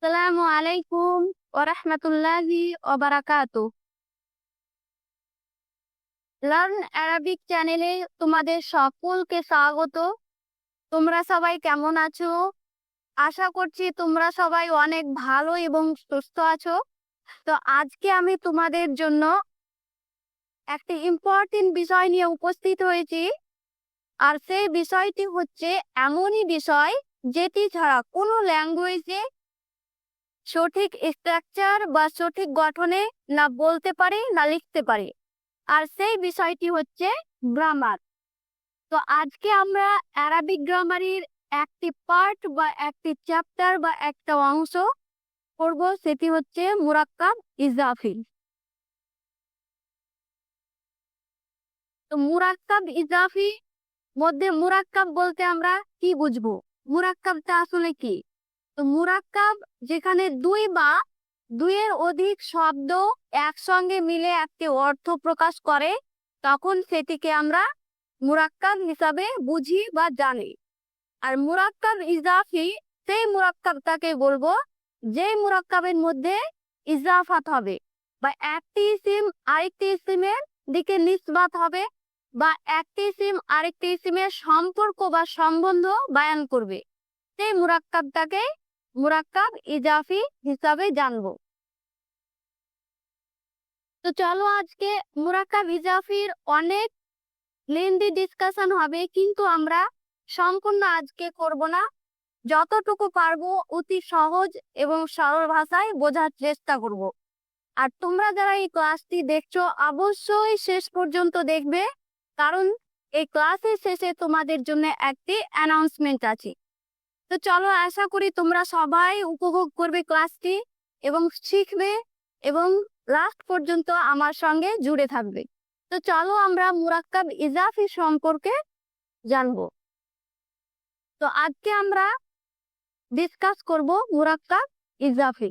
আসসালামু আলাইকুম ওয়া রাহমাতুল্লাহি ওয়া বারাকাতুহু। লার্ন অ্যারাবিক চ্যানেলে তোমাদের সকলকে স্বাগত। তোমরা সবাই কেমন আছো? আশা করছি তোমরা সবাই অনেক ভালো এবং সুস্থ আছো। তো আজকে আমি তোমাদের জন্য একটি ইম্পর্টেন্ট বিষয় নিয়ে উপস্থিত হয়েছি। আর সেই বিষয়টি হচ্ছে এমনই বিষয় যেটি ছাড়া কোনো ল্যাঙ্গুয়েজে সঠিক স্ট্রাকচার বা সঠিক গঠনে না বলতে পারি না লিখতে পারি। আর সেই বিষয়টি হচ্ছে গ্রামার। তো আজকে আমরা অ্যারাবিক গ্রামারের একটি পার্ট বা একটি চ্যাপ্টার বা একটা অংশ পড়ব, সেটি হচ্ছে মুরাক্কাব ইজাফি। তো মুরাক্কাব ইজাফি মধ্যে মুরাক্কাব বলতে আমরা কি বুঝবো? মুরাক্কাবটা আসলে কি? তো মুরাক্কাব যেখানে দুই বা দুইয়ের অধিক শব্দ একসঙ্গে মিলে একটি অর্থ প্রকাশ করে, তখন সেটিকে আমরা মুরাক্কাব হিসাবে বুঝি বা জানি। আর মুরাক্কাব ইজাফি সেই মুরাক্কাবটাকে বলবো যে মুরাক্কাবের মধ্যে ইজাফাত হবে, বা একটি ইসিম আরেকটি ইসিমের দিকে নিসবাত হবে, বা একটি ইসিম আরেকটি ইসিমের সম্পর্ক বা সম্বন্ধ বায়ান করবে। সেই মুরাক্কাবটাকে মুরাক্কাব ইজাফি হিসাবে জানবো। তো চলো আজকে মুরাক্কাব ইজাফির অনেক লেন্দি ডিসকাশন হবে, কিন্তু আমরা সম্পূর্ণ আজকে করব না। যতটুকু পারবো অতি সহজ এবং সরল ভাষায় বোঝার চেষ্টা করব। আর তোমরা যারা এই ক্লাসটি দেখছো অবশ্যই শেষ পর্যন্ত দেখবে, কারণ এই ক্লাসের শেষে তোমাদের জন্য একটি অ্যানাউন্সমেন্ট আছে। তো চলো, আশা করি তোমরা সবাই উপভোগ করবে ক্লাসটি এবং শিখবে এবং লাস্ট পর্যন্ত আমার সঙ্গে জুড়ে থাকবে। তো চলো আমরা মুরাক্কাব ইজাফি সম্পর্কে জানবো। তো আজকে আমরা ডিসকাস করব মুরাক্কাব ইজাফি।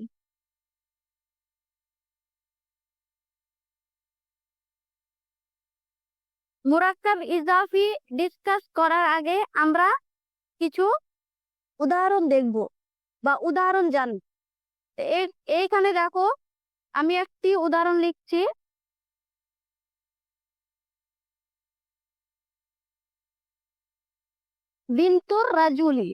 মুরাক্কাব ইজাফি ডিসকাস করার আগে আমরা কিছু উদাহরণ দেখব বা উদাহরণ জানব। এইখানে দেখো, আমি একটি উদাহরণ লিখছি। বিনতুর রাজুলি।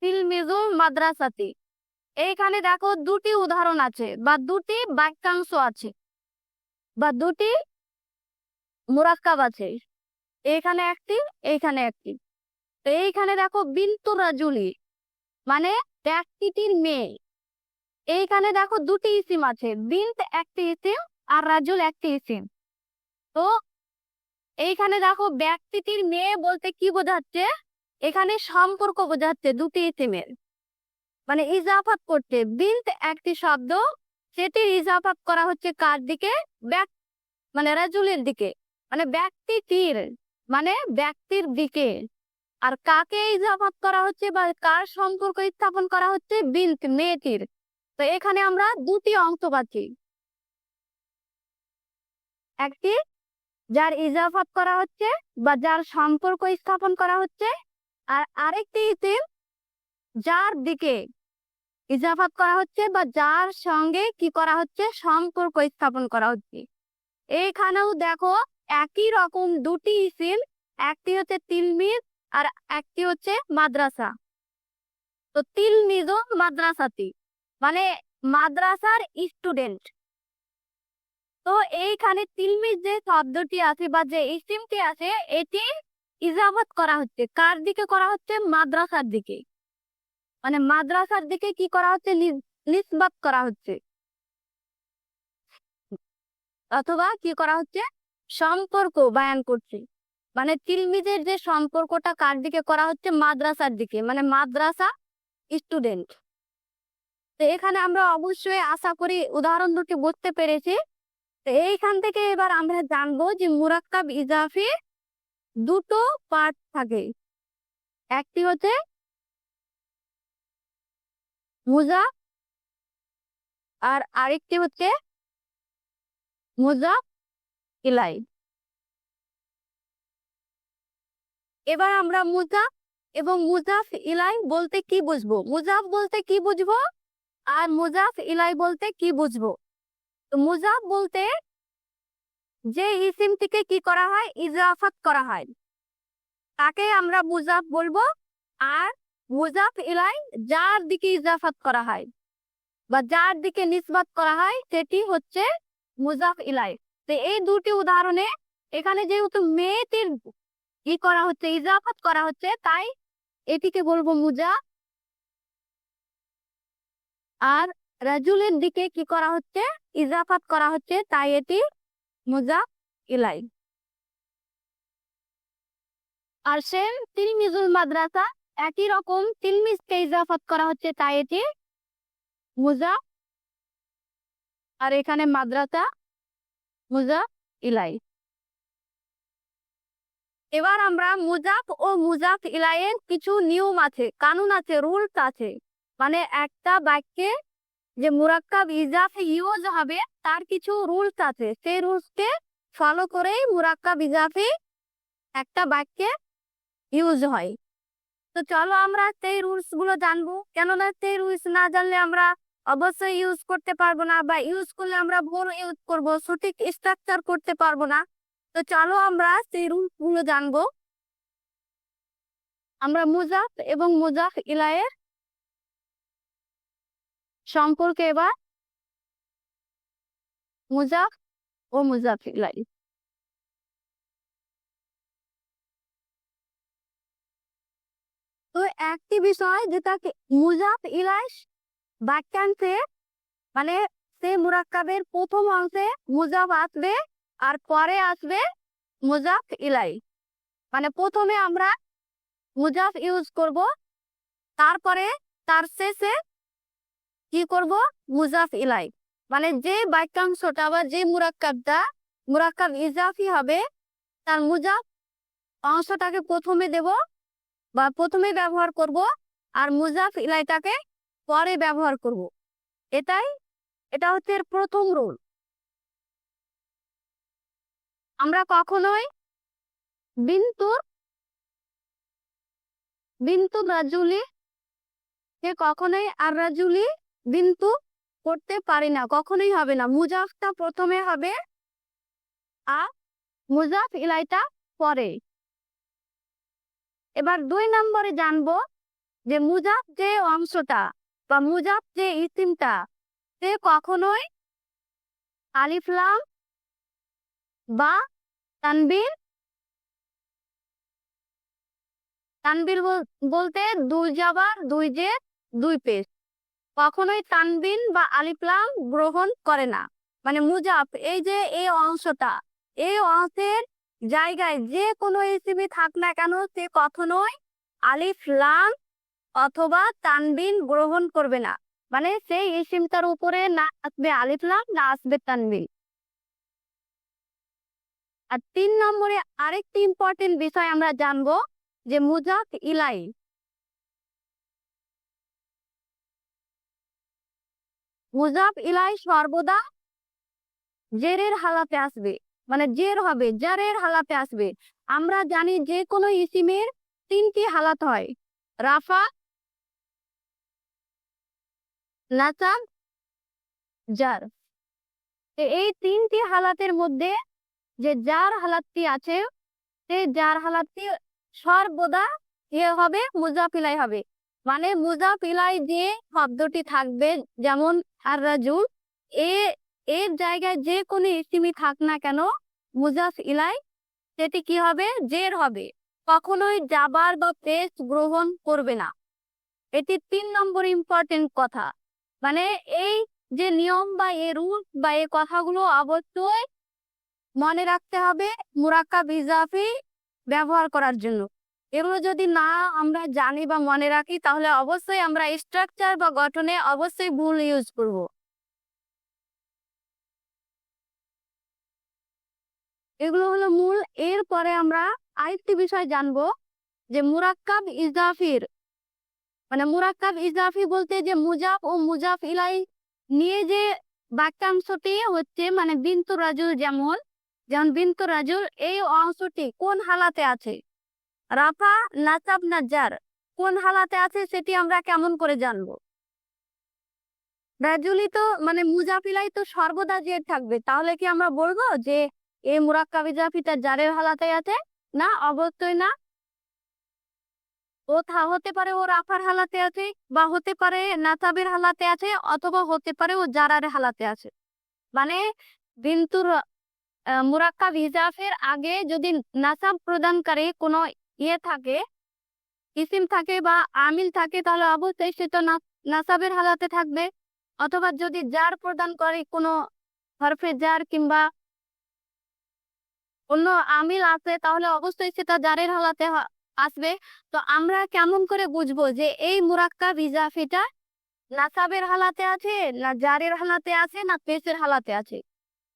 তিলমিজুল মাদ্রাসাতি। এইখানে দেখো দুটি উদাহরণ আছে বা দুটি বাক্যাংশ আছে বা দুটি মুরাক্কাব আছে। এইখানে একটি, এইখানে একটি। তো এইখানে দেখো বিনতুর রাজুলি মানে ব্যক্তিটির মেয়ে। এইখানে দেখো দুটি ইসিম আছে, বিন্ত একটি ইসিম আর রাজুল একটি ইসিম। তো এইখানে দেখো ব্যক্তিটির মেয়ে বলতে কি বোঝাচ্ছে? এখানে সম্পর্ক বোঝাচ্ছে দুটি ইসিমের, মানে ইজাফাত করতে। বিন্ত একটি শব্দ, সেটি ইজাফাত করা হচ্ছে কার দিকে? মানে রাজুলের দিকে, মানে ব্যক্তিটির, মানে ব্যক্তির দিকে। আর কাকে ইজাফাত করা হচ্ছে বা কার সম্পর্ক স্থাপন করা হচ্ছে? বিন্ত মেয়েটির। তো এখানে আমরা দুটি অংশ পাচ্ছি, একটি যার ইজাফাত করা হচ্ছে বা যার সম্পর্ক স্থাপন করা হচ্ছে, আর আরেকটি ইসিম যার দিকে ইজাফাত করা হচ্ছে বা যার সঙ্গে কি করা হচ্ছে? সম্পর্ক স্থাপন করা হচ্ছে। এইখানেও দেখো একই রকম দুটি ইসিম, একটি হচ্ছে তিলমিজ আর একটি হচ্ছে মাদ্রাসা। তো তিলমিজ মাদ্রাসাতি মানে মাদ্রাসার স্টুডেন্ট। তো এইখানে তিলমিজ যে শব্দটি আছে বা যে ইসিমটি আছে, এটি ইজাফাত করা হচ্ছে কার দিকে? করা হচ্ছে মাদ্রাসার দিকে, মানে মাদ্রাসার দিকে কি করা হচ্ছে? নিসবাত করা হচ্ছে, অথবা কি করা হচ্ছে? সম্পর্ক বায়ান করছে। মানে তিলমিজের যে সম্পর্কটা কার দিকে করা হচ্ছে? মাদ্রাসার দিকে, মানে মাদ্রাসা স্টুডেন্ট। তো এখানে আমরা অবশ্যই আশা করি উদাহরণ দুটি বুঝতে পেরেছি। তো এইখান থেকে এবার আমরা জানবো যে মুরাক্কাব ইজাফি দুটো পার্ট থাকে, একটি হচ্ছে মুজাফ আর আরেকটি হচ্ছে মুজাফ ইলাই। এবার আমরা মুজাফ এবং মুজাফ ইলাই বলতে কি বুঝবো, মুজাফ বলতে কি বুঝবো আর মুজাফ ইলাই বলতে কি বুঝবো। তো মুজাফ বলতে যে ইসিমটিকে কি করা হয়, ইজাফাত করা হয়, তাকে আমরা মুজাফ বলবো। আর মুজাফ ইলাই যার দিকে ইজাফাত করা হয় বা যার দিকে নিসবাত করা হয় সেটি হচ্ছে মুজাফ ইলাই। তো এই দুটি উদাহরণে এখানে যেহেতু মেয়েটির কি করা হচ্ছে, ইজাফাত করা হচ্ছে, তাই এটিকে বলবো মুজাফ। আর রাজুলের দিকে কি করা হচ্ছে, ইজাফাত করা হচ্ছে, তাই এটি মুজাফ ইলাই। আর সেম তিলমিজুল মাদ্রাসা, একই রকম তিলমিজকে ইজাফাত করা হচ্ছে, তাই এটি মুজাফ। আর এখানে মাদ্রাসা মুজাফ ইলাই। এবার আমরা মুজাফ ও মুজাফ ইলাইয়ের কিছু নিয়ম আছে, কানুন আছে, রুলস আছে। মানে একটা বাক্যে যে মুরাক্কাব ইজাফি ইউজ হবে তার কিছু রুলস আছে, সেই রুলসকে ফলো করেই মুরাক্কাব ইজাফি একটা বাক্যে ইউজ হয়। তো চলো আমরা সেই রুলস গুলো জানবো, কেননা সেই রুলস না জানলে আমরা অবশ্যই ইউজ করতে পারবো না, বা ইউজ করলে আমরা ভুল ইউজ করবো, সঠিক স্ট্রাকচার করতে পারবো না। তো চলো আমরা সেই রুলস গুলো জানবো। আমরা মুজাফ এবং মুজাফ ইলাইয়ের সম্পর্কে এবার মুজাফ ও মুজাফ ইলাই। তো একটি বিষয় যেটাকে মুজাফ ইলাই বাক্যাংশে, মানে সে মুরাক্কাবের প্রথম অংশে মুজাফ আসবে আর পরে আসবে মুজাফ ইলাই। মানে প্রথমে আমরা মুজাফ ইউজ করব, তারপরে তার শেষে কি করব, মুজাফ ইলাই। মানে যে বাক্যাংশটা বা যে মুরাক্কাবটা মুরাক্কাব ইজাফি হবে তার মুজাফ অংশটাকে প্রথমে দেব বা প্রথমে ব্যবহার করব, আর মুজাফ ইলাইটাকে পরে ব্যবহার করব। এটা হচ্ছে এর প্রথম রুল। আমরা কখনোই বিন্তু বিন্তু রাজুলি কে কখনোই আর রাজুলি বিন্তু করতে পারি না, কখনোই হবে না। মুজাফটা প্রথমে হবে আর মুজাফ ইলাইটা পরে। এবার 2 নম্বরে জানবো যে মুজাফ যে অংশটা বা মুজাফ যে ইসিমটা সে কখনোই আলিফ লাম বা তানবিন, তানবির বলতে 2 জাবার 2 জের 2 পেশ, কখনোই তানবিন বা আলিফ লাম গ্রহণ করে না। মানে মুজাফ এই যে এই অংশটা, এই অংশের জায়গায় যে কোনো ইসিমই থাক না কেন সে কখনোই আলিফ লাম অথবা তানবিন গ্রহণ করবে না। মানে সেই ইসিমটার উপরে না আসবে আলিফ লাম, না আসবে তানবিন। আর 3 নম্বরে আরেকটি ইম্পর্টেন্ট বিষয় আমরা জানবো যে মুজাফ ইলাই, মুজাফ ইলাই সর্বদা জেরের হালাতে আসবে, মানে জের হবে, জারের হালাতে আসবে। আমরা জানি যে কোনো ইসিমের 3টি হালাত হয়, রাফা, নাসাব, জার। এই 3টি হালাতের মধ্যে যে জার হালাতটি আছে সেই জার হালাতটি সর্বদা হবে মুজাফ ইলাই হবে। মানে মুজাফ ইলাই যে শব্দটি থাকবে, যেমন আর রাজুল, এর জায়গায় যে কোনো ইসিমি থাক না কেন মুজাফ ইলাই সেটি কি হবে, জের হবে, কখনোই জাবার বা পেশ গ্রহণ করবে না। এটি 3 নম্বর ইম্পর্টেন্ট কথা। মানে এই যে নিয়ম বা এই রুল বা এই কথাগুলো অবশ্যই মনে রাখতে হবে মুরাক্কাব ইজাফি ব্যবহার করার জন্য। এগুলো যদি না আমরা জানি বা মনে রাখি তাহলে অবশ্যই আমরা স্ট্রাকচার বা গঠনে অবশ্যই ভুল ইউজ করব। এগুলো হলো মূল। এরপরে আমরা আরেকটি বিষয় জানবো যে মুরাক্কাব ইজাফির, মানে মুরাক্কাব ইজাফি বলতে যে মুজাফ ও মুজাফ ইলাই নিয়ে যে বাক্যাংশটি হচ্ছে, মানে বিন্তু রাজুল যেমন, যেমন বিন্তু রাজুল এই অংশটি কোন হালাতে আছে, রাফা নাসাব না জার কোন হালাতে আছে সেটি আমরা কেমন করে জানবো? রাজুলি তো মানে মুজাফিলাই তো সর্বদা জের থাকবে, তাহলে কি আমরা বলবো যে এই মুরাক্কাব ইজাফিটা জারের হালাতে আছে? না, অবশ্যই না। ও হতে পারে ও রাফার হালাতে আছে, বা হতে পারে নাসাবের হালাতে আছে, অথবা হতে পারে ও জারার হালাতে আছে। মানে বিন্তুর মুরাক্কাব ইজাফের আগে যদি নাসাব প্রদানকারী কোনো থাকে, ইসিম থাকে বা আমিল থাকে, তাহলে অবশ্যই সেটা নাসাবের হালাতে থাকবে। অথবা যদি জার প্রদান করে কোনো হরফে জার কিংবা অন্য আমিল আছে, তাহলে অবশ্যই সেটা জারের হালাতে আসবে। তো আমরা কেমন করে বুঝবো যে এই মুরাক্কাব ইজাফিটা নাসাবের হালাতে আছে, না জারের হালাতে আছে, না পেশের হালাতে আছে?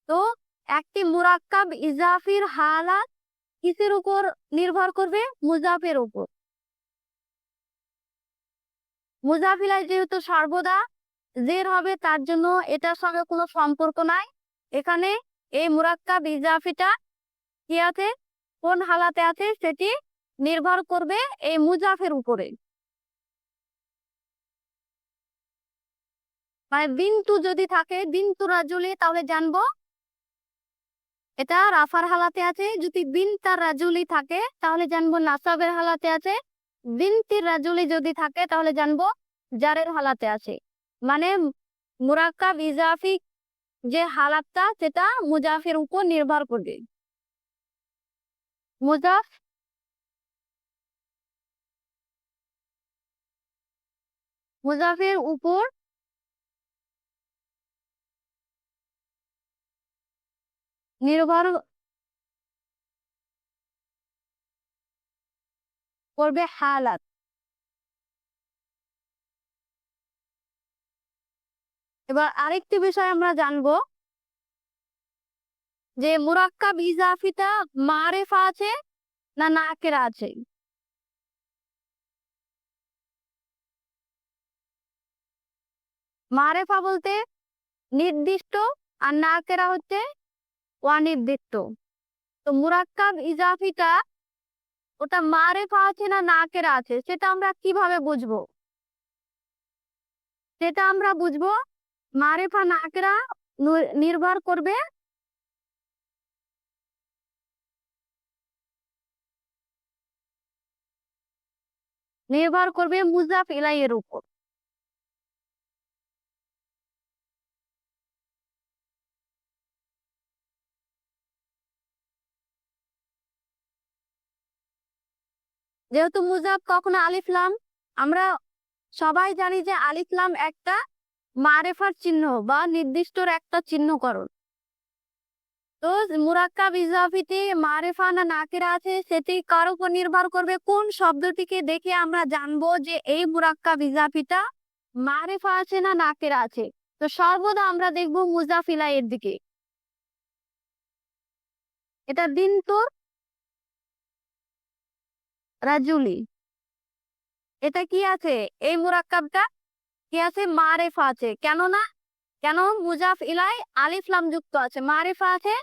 তো একটি মুরাক্কাব ইজাফির হালাত কিসের উপর নির্ভর করবে? মুজাফের উপর। মুজাফিলায় যেহেতু সর্বদা জের হবে, তার জন্য এটার সঙ্গে কোনো সম্পর্ক নাই। এখানে এই মুরাক্কাব ইজাফিটা কি আছে, কোন হালাতে আছে, সেটি নির্ভর করবে এই মুজাফের উপরে। মানে বিন্তু যদি থাকে, বিন্তু রাজুলি, তাহলে জানবো এটা রাফার হালাতে আছে। যদি বিনতার রাজুলি থাকে তাহলে জানবো নাসাবের হালাতে আছে। বিনতির রাজুলি যদি থাকে তাহলে জানবো জারের হালাতে আছে। মানে মুরাক্কাব ইজাফি যে হালাতটা সেটা মুজাফের উপর নির্ভর করবে। মুজাফ মুজাফের উপর নির্ভর করবে হালাত। এবার আরেকটি বিষয় আমরা জানবো যে মুরাক্কাব ইজাফিটা মারেফা আছে না নাকেরা আছে। মারেফা বলতে নির্দিষ্ট, আর নাকেরা হচ্ছে অনির্দিষ্ট। তো মুরাক্কাব ইজাফিটা ওটা মারেফা আছে না নাকেরা আছে সেটা আমরা কিভাবে বুঝবো? সেটা আমরা বুঝবো মারেফা নাকেরা নির্ভর করবে মুজাফ ইলাইয়ের উপর। যেহেতু মুজাফ কখনো আলিফ লাম, আমরা সবাই জানি যে আলিফ লাম একটা মারেফার চিহ্ন বা নির্দিষ্টর একটা চিহ্নকরণ। তো মুরাক্কাব ইজাফিতে মারেফা না নাকেরা আছে সেটি কার উপর নির্ভর করবে? কোন শব্দটিকে দেখে আমরা জানবো যে এই মুরাক্কাব ইজাফিটা মারেফা আছে না নাকেরা আছে? তো সর্বদা আমরা দেখবো মুজাফিলা এর দিকে। এটা বিন্তুর রাজুলি, এটা কি আছে? এই মুরাক্কাবটা কি আছে? মারেফা আছে। কেন মুজাফ ইলাই আলিফ লাম যুক্ত আছে, মারেফা আছে,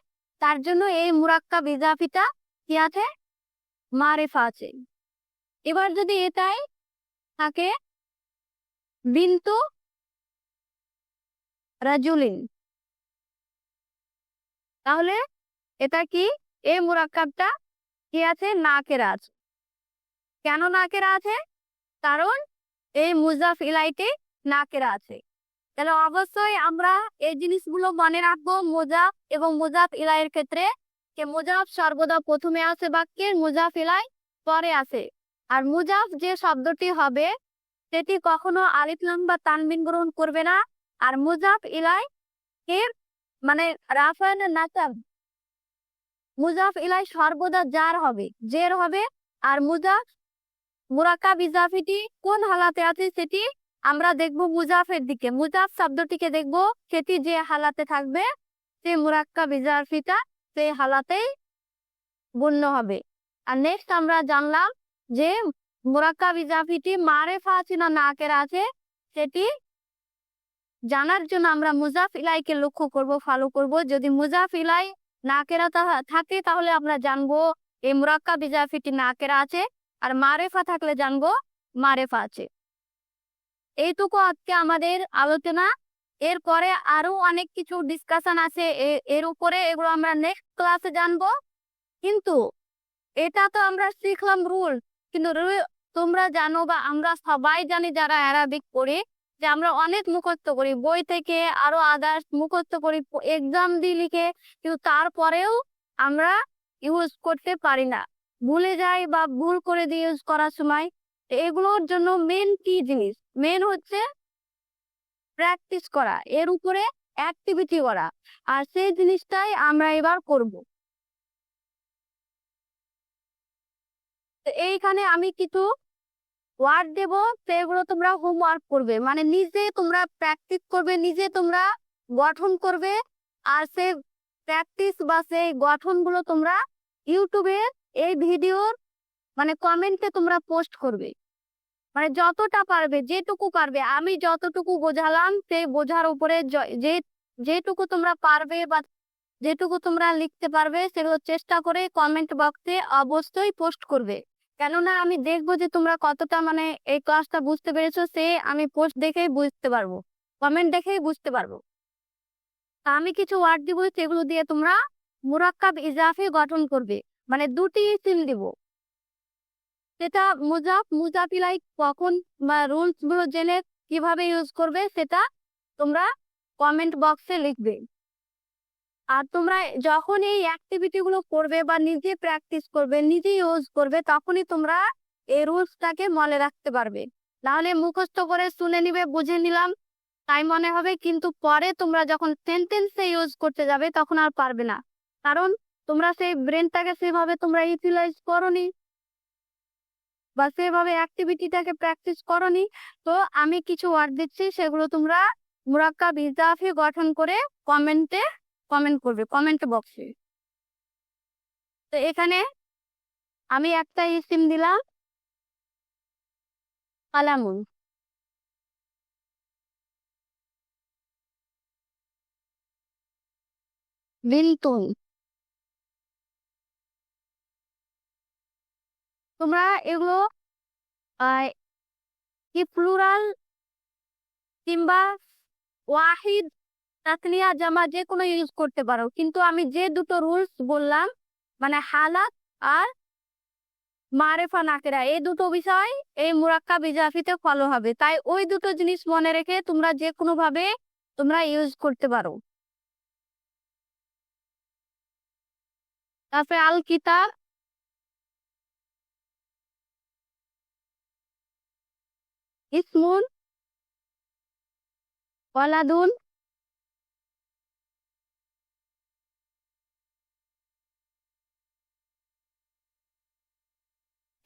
তার জন্য এই মুরাক্কাব ইজাফিটা কি আছে? মারেফা আছে। এবার যদি এটাই থাকে বিন্তু রাজুলিন, তাহলে এটা কি? এই মুরাক্কাবটা কি আছে? নাকেরা আছে। কেন নাকেরা আছে? কারণ এই মুজাফ ইলাইতে নাকেরা আছে। তাহলে অবশ্যই আমরা এই জিনিসগুলো মনে রাখবো মুজাফ এবং মুজাফ ইলাইয়ের ক্ষেত্রে, যে মুজাফ সর্বদা প্রথমে আসে বাক্যের, মুজাফ ইলাই পরে আসে। আর মুজাফ যে শব্দটি হবে সেটি কখনো আলিফ লাম বা তানবিন গ্রহণ করবে না। আর মুজাফ ইলাই এর মানে রাফান নাসাব, মুজাফ ইলাই সর্বদা জার হবে, জের হবে। আর মুরাক্কাব ইজাফিটি কোন হালাতে আছে সেটি আমরা দেখব মুজাফের দিকে। মুজাফ শব্দটিকে দেখব, সেটি যে হালাতে থাকবে সেই মুরাক্কাব ইজাফিটা সেই হালাতেই গণ্য হবে। আর নেক্সট আমরা জানলাম যে মুরাক্কাব ইজাফিটি মারেফা আছে না নাকেরা আছে সেটি জানার জন্য আমরা মুজাফ ইলাইকে লক্ষ্য করব, ফলো করব। যদি মুজাফ ইলাই নাকেরা থাকে তাহলে আমরা জানবো এই মুরাক্কাব ইজাফিটি নাকেরা আছে, আর মারেফা থাকলে জানবো মারেফা আছে। এইটুকু আজকে আমাদের আলোচনা। এরপরে আরো অনেক কিছু ডিসকাশন আছে এর উপরে, এগুলো আমরা নেক্সট ক্লাসে জানবো। কিন্তু এটা তো আমরা শিখলাম রুল, কিন্তু তোমরা জানো বা আমরা সবাই জানি যারা অ্যারাবিক পড়ি, যে আমরা অনেক মুখস্থ করি বই থেকে, আরো আদার্স মুখস্থ করি এক্সাম দিয়ে লিখে, কিন্তু তারপরেও আমরা ইউজ করতে পারি না, ভুলে যাই বা ভুল করে দিয়ে ইউজ করার সময়। এগুলোর জন্য মেন কি জিনিস, মেন হচ্ছে প্র্যাকটিস করা, এর উপরে অ্যাক্টিভিটি করা, আর সেই জিনিসটাই আমরা এবার করব। এইখানে আমি কিছু ওয়ার্ড দেব, সেগুলো তোমরা হোমওয়ার্ক করবে, মানে নিজে তোমরা প্র্যাকটিস করবে, নিজে তোমরা গঠন করবে। আর সেই প্র্যাকটিস বা সেই গঠনগুলো তোমরা ইউটিউবে এই ভিডিওর মানে কমেন্টে তোমরা পোস্ট করবে, মানে যতটা পারবে, যেটুকু পারবে। আমি যতটুকু বোঝালাম সেই বোঝার উপরে যে যেটুকু তোমরা পারবে বা যেটুকু তোমরা লিখতে পারবে সেগুলো চেষ্টা করে কমেন্ট বক্সে অবশ্যই পোস্ট করবে। কেননা আমি দেখবো যে তোমরা কতটা মানে এই ক্লাসটা বুঝতে পেরেছো, সে আমি পোস্ট দেখেই বুঝতে পারবো, কমেন্ট দেখেই বুঝতে পারবো। তা আমি কিছু ওয়ার্ড দিব, সেগুলো দিয়ে তোমরা মুরাক্কাব ইজাফি গঠন করবে, মানে দুটি সিম দিব। সেটা মুজাফিলাই কখন বা রুলস গুলো জেনে কিভাবে ইউজ করবে সেটা তোমরা কমেন্ট বক্সে লিখবে। আর তোমরা যখন এই অ্যাক্টিভিটি গুলো করবে বা নিজে প্র্যাকটিস করবে, নিজে ইউজ করবে, তখনই তোমরা এই রুলসটাকে মনে রাখতে পারবে। নাহলে মুখস্থ করে শুনে নিবে, বুঝে নিলাম তাই মনে হবে, কিন্তু পরে তোমরা যখন সেন্টেন্সে ইউজ করতে যাবে তখন আর পারবে না, কারণ তোমরা সেই ব্রেনটাকে সেভাবে তোমরা ইউটিলাইজ করোনি বা সেভাবে অ্যাক্টিভিটিটাকে প্র্যাকটিস করোনি। তো আমি কিছু ওয়ার্ড দিচ্ছি, সেগুলো তোমরা মুরাক্কাব ইজাফি গঠন করে কমেন্ট করবে কমেন্ট বক্সে। তো এখানে আমি একটা ইসিম দিলাম কালামুন, বিনতুন। তোমরা এগুলো আহ, কি প্লুরাল কিংবা ওয়াহিদ তাসনিয়া জামা যে কোনো ইউজ করতে পারো, কিন্তু আমি যে দুটো রুলস বললাম, মানে হালাত আর মারেফা নাকেরা, এই দুটো বিষয় এই মুরাক্কাব ইজাফিতে ফলো হবে, তাই ওই দুটো জিনিস মনে রেখে তোমরা যে কোনো ভাবে তোমরা ইউজ করতে পারো। তারপরে আল কিতাব, ইসমুন, ওয়ালাদুন,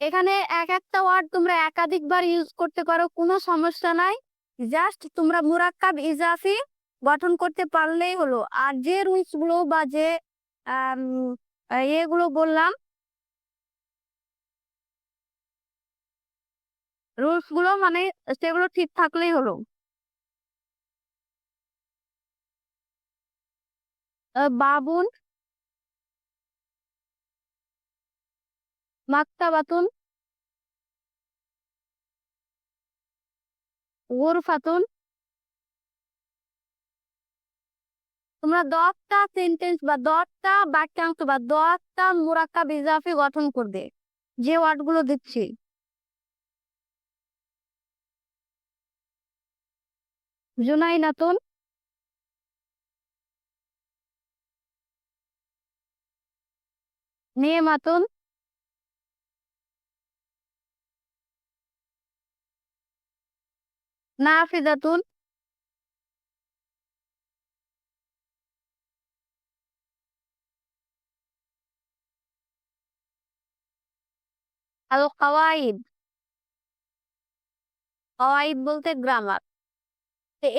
এখানে এক একটা ওয়ার্ড তোমরা একাধিকবার ইউজ করতে পারো, কোনো সমস্যা নাই। জাস্ট তোমরা মুরাক্কাব ইজাফি গঠন করতে পারলেই হলো। আর যে রুলস গুলো বা যে আম, এগুলো বললাম, রুলস গুলো মানে সেগুলো ঠিক থাকলেই হলো। বাবুন, মাকতাবাতুন, গুরফাতুন। তোমরা 10টা সেন্টেন্স বা 10টা বাক্যাংশ বা 10টা মুরাক্কাব ইজাফি গঠন করবে, যে ওয়ার্ড গুলো দিচ্ছি। জুনাইনাতুন, নিয়মাতুন, নাফিজাতুন, আল কাওয়াইদ। কাওয়াইদ বলতে গ্রামার।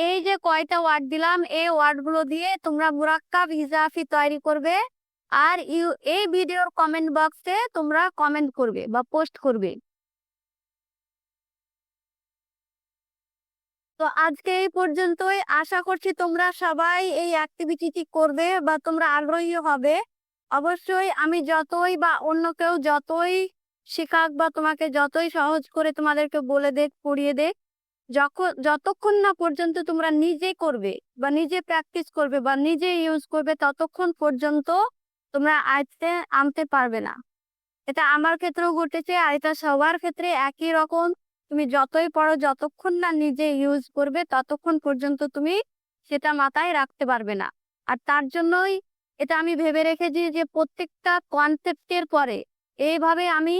এই যে কয়টা ওয়ার্ড দিলাম, এই ওয়ার্ড গুলো দিয়ে তোমরা মুরাক্কাব ইজাফি তৈরি করবে, আর এই ভিডিওর কমেন্ট বক্সে তোমরা কমেন্ট করবে বা পোস্ট করবে। তো আজকে এই পর্যন্তই। আশা করছি তোমরা সবাই এই অ্যাক্টিভিটিটি করবে বা তোমরা আগ্রহী হবে। অবশ্যই আমি যতই বা অন্য কেউ যতই শেখাক বা তোমাকে যতই সহজ করে তোমাদেরকে বলে দেখ পড়িয়ে দেখ, যতক্ষণ না পর্যন্ত তোমরা নিজে করবে বা নিজে প্র্যাকটিস করবে বা নিজে ইউজ করবে, ততক্ষণ পর্যন্ত তোমরা আয়ত্তে আনতে পারবে না। এটা আমার ক্ষেত্রেও ঘটেছে, আর এটা সবার ক্ষেত্রে একই রকম। তুমি যতই পড়ো, যতক্ষণ না নিজে ইউজ করবে ততক্ষণ পর্যন্ত তুমি সেটা মাথায় রাখতে পারবে না। আর তার জন্যই এটা আমি ভেবে রেখেছি যে প্রত্যেকটা কনসেপ্টের পরে এইভাবে আমি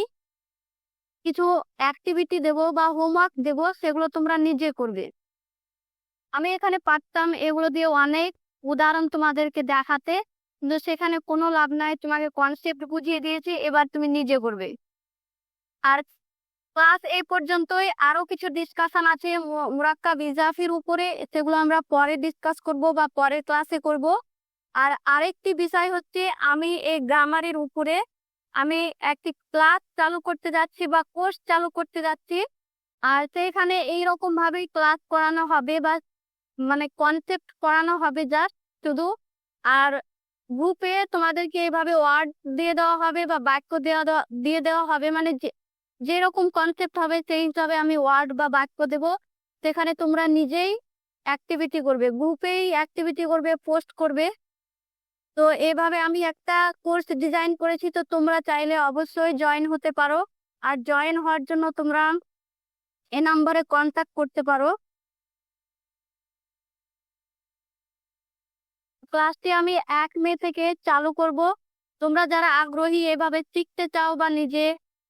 কিছু অ্যাক্টিভিটি দেব বা হোমওয়ার্ক দেব, সেগুলো তোমরা নিজে করবে। আমি এখানে পারতাম এগুলো দিয়ে অনেক উদাহরণ তোমাদেরকে দেখাতে, কিন্তু সেখানে কোনো লাভ নাই। তোমাকে কনসেপ্ট বুঝিয়ে দিয়েছি, এবার তুমি নিজে করবে। আর ক্লাস এই পর্যন্তই। আরো কিছু ডিসকাশন আছে মুরাক্কাব ইজাফির উপরে, সেগুলো আমরা পরে ডিসকাস করব বা পরের ক্লাসে করব। আর আরেকটি বিষয় হচ্ছে, আমি এই গ্রামারের উপরে আমি একটি ক্লাস চালু করতে যাচ্ছি বা কোর্স চালু করতে যাচ্ছি। আর সেখানে এইরকম ভাবেই ক্লাস করানো হবে বা মানে কনসেপ্ট পড়ানো হবে জাস্ট শুধু। আর গ্রুপে তোমাদেরকে এইভাবে ওয়ার্ড দিয়ে দেওয়া হবে বা বাক্য দিয়ে দেওয়া হবে, মানে যেরকম কনসেপ্ট হবে সেই হিসাবে আমি ওয়ার্ড বা বাক্য দেব। সেখানে তোমরা নিজেই অ্যাক্টিভিটি করবে, গ্রুপেই অ্যাক্টিভিটি করবে, পোস্ট করবে। তো এভাবে আমি একটা কোর্স ডিজাইন করেছি, তো তোমরা চাইলে অবশ্যই জয়েন হতে পারো। আর জয়েন হওয়ার জন্য তোমরা এই নম্বরে কন্ট্যাক্ট করতে পারো। ক্লাসটি আমি 1 মে থেকে চালু করব। তোমরা যারা আগ্রহী, এভাবে শিখতে চাও বা নিজে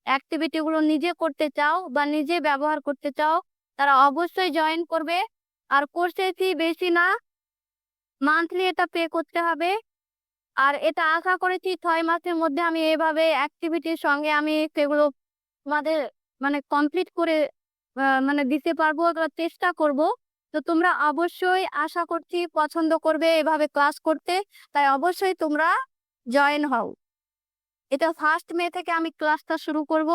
অ্যাক্টিভিটি গুলো নিজে করতে চাও বা নিজে ব্যবহার করতে চাও, তারা অবশ্যই জয়েন করবে। আর কোর্সের ফি বেশি না, মান্থলি এটা পে করতে হবে। আর এটা আশা করেছি 6 মাসের মধ্যে আমি এভাবে অ্যাক্টিভিটির সঙ্গে আমি সেগুলো তোমাদের মানে কমপ্লিট করে মানে দিতে পারবো বা চেষ্টা করব। তো তোমরা অবশ্যই আশা করছি পছন্দ করবে এভাবে ক্লাস করতে, তাই অবশ্যই তোমরা জয়েন হও। এটা 1 মে থেকে আমি ক্লাসটা শুরু করব।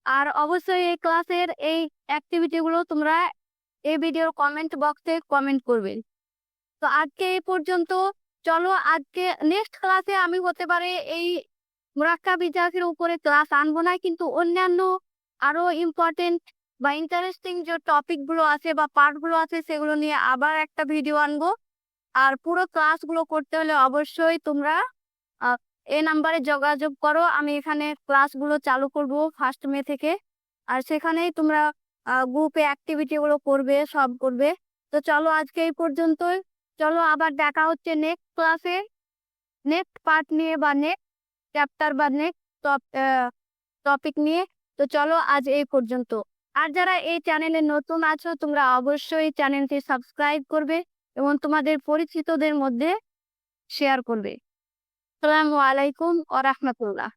আর অবশ্যই এই ক্লাসের এই অ্যাক্টিভিটি গুলো তোমরা এই ভিডিওর কমেন্ট বক্সে কমেন্ট করবে। তো আজকে এই পর্যন্ত। চলো আজকে নেক্সট ক্লাসে আমি হতে পারে এই মুরাক্কাব ইজাফের উপরে ক্লাস আনবো না, কিন্তু অন্যান্য আরো ইম্পর্টেন্ট বা ইন্টারেস্টিং যে টপিক গুলো আছে বা পার্ট গুলো আছে সেগুলো নিয়ে আবার একটা ভিডিও আনবো। আর পুরো ক্লাসগুলো করতে হলে অবশ্যই তোমরা এই নাম্বারে যোগাযোগ করো। আমি এখানে ক্লাসগুলো চালু করব 1 মে থেকে। আর সেখানেই তোমরা গ্রুপে অ্যাক্টিভিটি গুলো করবে, সব করবে। তো চলো আজকে এই পর্যন্তই। চলো আবার দেখা হচ্ছে নেক্সট ক্লাসে, নেক্সট পার্ট নিয়ে বা নেক্সট চ্যাপ্টার বা নেক্সট টপিক নিয়ে। তো চলো আজ এই পর্যন্ত। আর যারা এই চ্যানেলে নতুন আছো, তোমরা অবশ্যই চ্যানেলটি সাবস্ক্রাইব করবে এবং তোমাদের পরিচিতদের মধ্যে শেয়ার করবে। আসসালামু আলাইকুম ওয়া রাহমাতুল্লাহ।